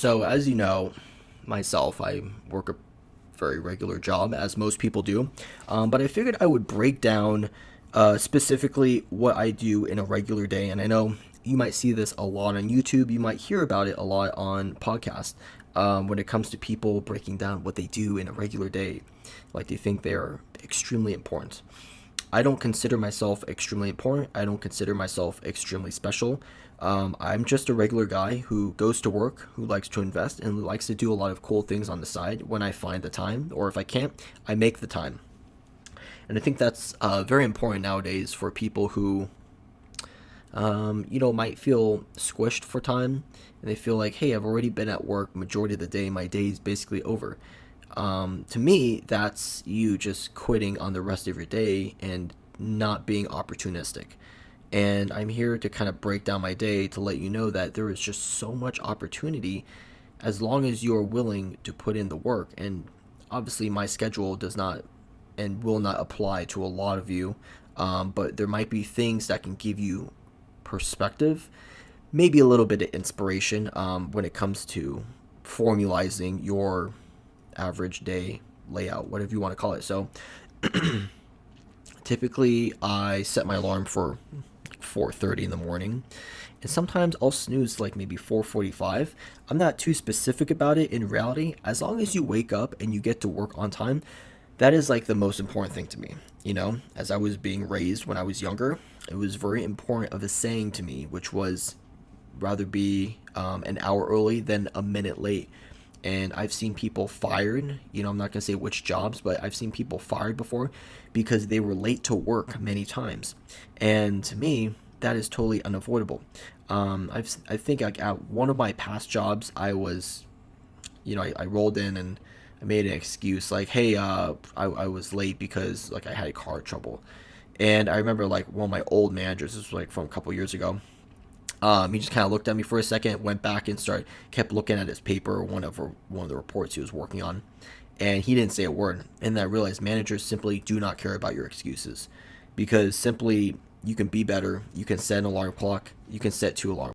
So, as you know, myself, I work a very regular job, as most people do. But I figured I would break down specifically what I do in a regular day. And I know you might see this a lot on YouTube, you might hear about it a lot on podcasts when it comes to people breaking down what they do in a regular day. Like they think they're extremely important. I don't consider myself extremely important. I don't consider myself extremely special. I'm just a regular guy who goes to work, who likes to invest, and who likes to do a lot of cool things on the side when I find the time, or if I can't, I make the time. And I think that's very important nowadays for people who, might feel squished for time, and they feel like, hey, I've already been at work majority of the day. My day is basically over. To me, that's you just quitting on the rest of your day and not being opportunistic. And I'm here to kind of break down my day to let you know that there is just so much opportunity as long as you're willing to put in the work. And obviously, my schedule does not and will not apply to a lot of you, but there might be things that can give you perspective, maybe a little bit of inspiration when it comes to formalizing your average day layout, whatever you want to call it. So typically I set my alarm for 4:30 in the morning, and sometimes I'll snooze like maybe 4:45. I'm not too specific about it in reality. As long as you wake up and you get to work on time, that is like the most important thing to me. As I was being raised when I was younger, it was very important of a saying to me, which was rather be an hour early than a minute late. And I've seen people fired. I'm not going to say which jobs, but I've seen people fired before because they were late to work many times. And to me, that is totally unavoidable. I think like at one of my past jobs, I rolled in and I made an excuse like, hey, I was late because like I had car trouble. And I remember like one of my old managers, this was like from a couple years ago. He just kind of looked at me for a second, went back and kept looking at his paper, one of the reports he was working on, and he didn't say a word. And I realized managers simply do not care about your excuses, because simply you can be better. You can set an alarm clock. You can set two alarm